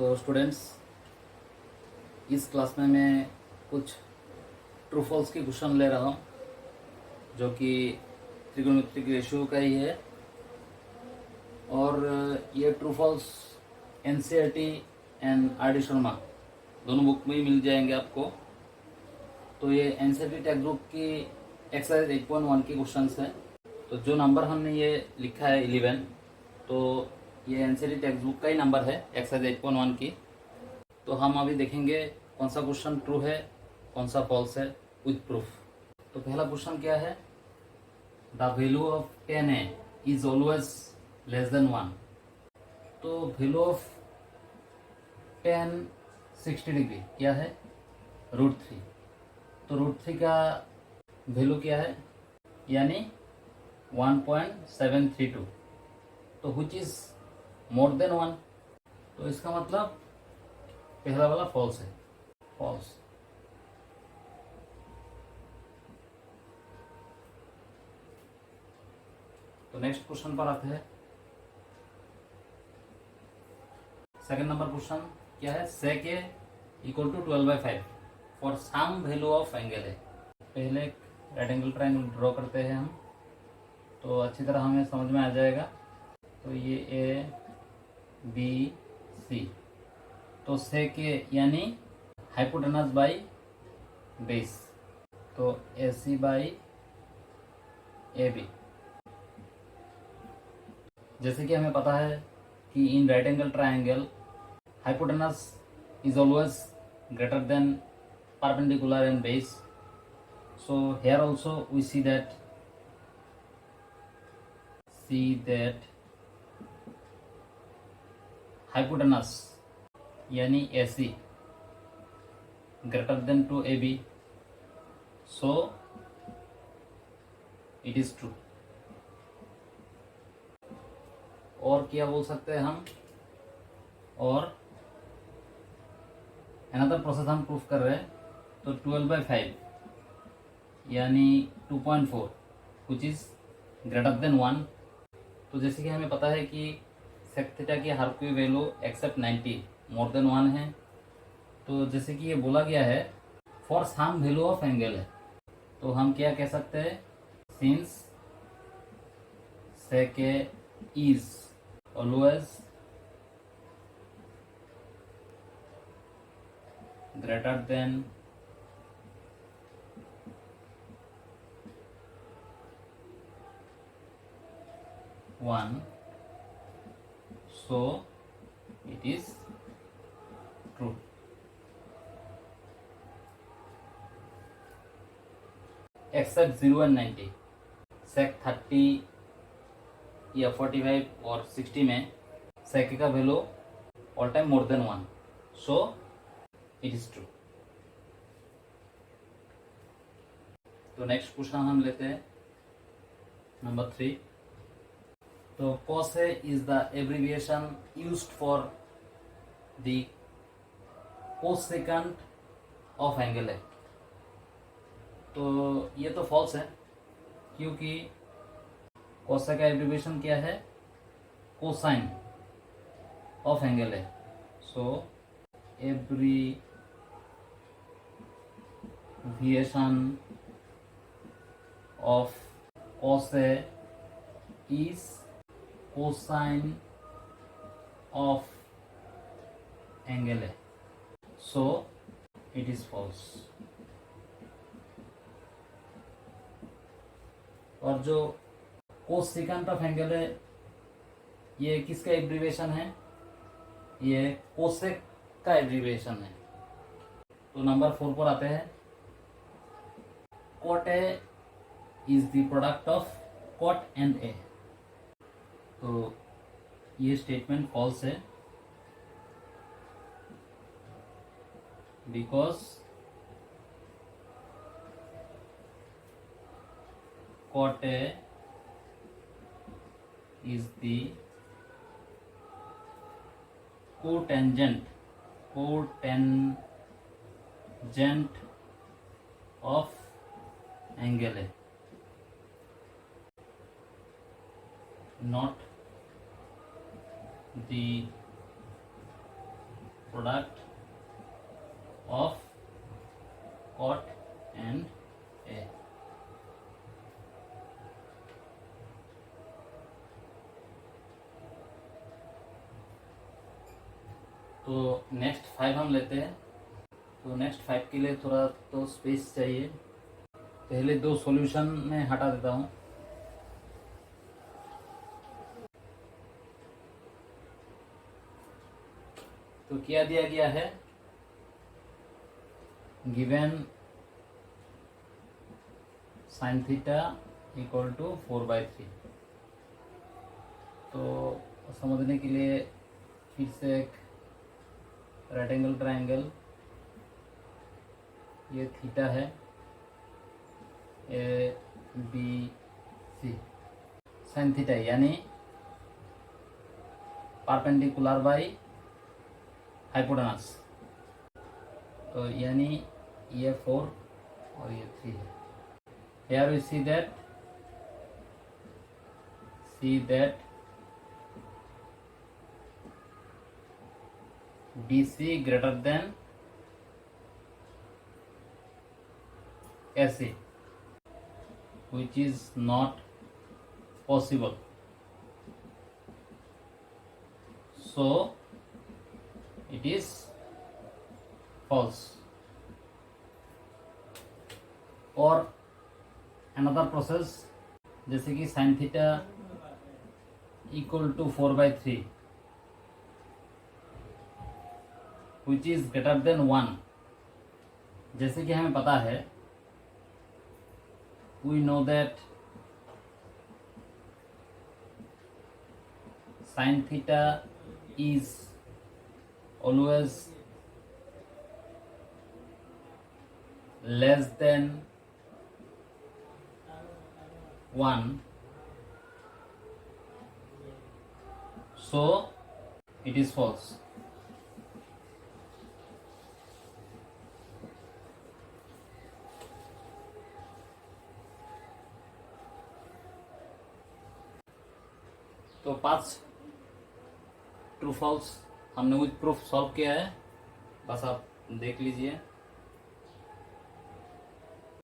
तो स्टूडेंट्स, इस क्लास में मैं कुछ ट्रू फॉल्स की क्वेश्चन ले रहा हूँ जो कि ट्रिग्नोमेट्रिक रेशियो का ही है। और ये true false NCERT and R D. Sharma दोनों बुक में ही मिल जाएंगे आपको। तो ये एनसीईआरटी टेक्स्ट बुक की एक्सरसाइज 8.1 की क्वेश्चंस है। तो जो नंबर हमने ये लिखा है 11, तो ये एनसीईआरटी टेक्स्ट बुक का ही नंबर है एक्सरसाइज 8.1 की। तो हम अभी देखेंगे कौन सा क्वेश्चन ट्रू है, कौन सा फॉल्स है विथ प्रूफ। तो पहला क्वेश्चन क्या है, the value of 10a is always less than 1। तो वैल्यू ऑफ 10 60 डिग्री क्या है, √3। तो √3 का वैल्यू क्या है, यानी 1.732। तो विच इज मोर देन 1। तो इसका मतलब पहला वाला फॉल्स है, फॉल्स। तो नेक्स्ट क्वेश्चन पर आते हैं। सेकंड नंबर क्वेश्चन क्या है, sec a equal to 12/5 for some value of angle है। पहले एक राइट एंगल ट्रायंगल ड्रॉ करते हैं हम, तो अच्छी तरह हमें समझ में आ जाएगा। तो ये ए बी सी, तो sec a यानी हाइपोटेनस बाई बेस, तो AC बाई AB। जैसे कि हमें पता है कि in right angle triangle hypotenuse is always greater than perpendicular and base. So here also we see that hypotenuse यानी AC greater than to AB, so it is true। और क्या बोल सकते हैं हम, और अनदर प्रोसेस हम प्रूफ कर रहे हैं। तो 12/5 यानी 2.4 विच इज ग्रेटर देन 1। तो जैसे कि हमें पता है कि सेक थीटा की हर कोई वैल्यू एक्सेप्ट 90 मोर देन 1 है। तो जैसे कि ये बोला गया है for some value of angle है, तो हम क्या कह सकते हैं, since sec a is always greater than 1, so it is true। Except 0 and 90, sec 30 या 45 और 60 में sec का value all time more than 1, so it is true. तो नेक्स्ट क्वेश्चन हम लेते हैं नंबर 3। तो cos A is the abbreviation used for the cosecant of angle है। तो ये तो फॉल्स है, क्योंकि कोसा का एब्रिविएशन क्या है, कोसाइन ऑफ एंगल है। So abbreviation of cos A is cosine of angle है, सो इट इज फॉल्स। और जो कोसेकेंट ऑफ एंगल है, ये किसका एब्रिविएशन है, ये कोसेक का एब्रिविएशन है। तो नंबर 4 पर आते हैं। cot A is the product of cot and A। तो ये स्टेटमेंट फॉल्स है, because cot A is the cotangent of angle A, not the product of cot and A. तो नेक्स्ट 5 हम लेते हैं। तो नेक्स्ट 5 के लिए थोड़ा तो स्पेस चाहिए। पहले 2 सॉल्यूशन में हटा देता हूँ। तो क्या दिया गया है, given sin theta equal to 4/3। तो समझने के लिए फिर से एक राइट एंगल ट्रायंगल, ये थीटा है, A B C, sine theta यानी परपेंडिकुलर बाई हाइपोटेनस। तो यानी ये 4 और ये 3 है। Here we see that BC greater than AC, which is not possible. So it is false. और another process जैसे कि sin theta equal to 4/3 which is greater than 1। जैसे कि हमें पता है, we know that sin theta is always less than 1, so it is false। तो 5 true false हमने विद प्रूफ सॉल्व किया है, बस आप देख लीजिए।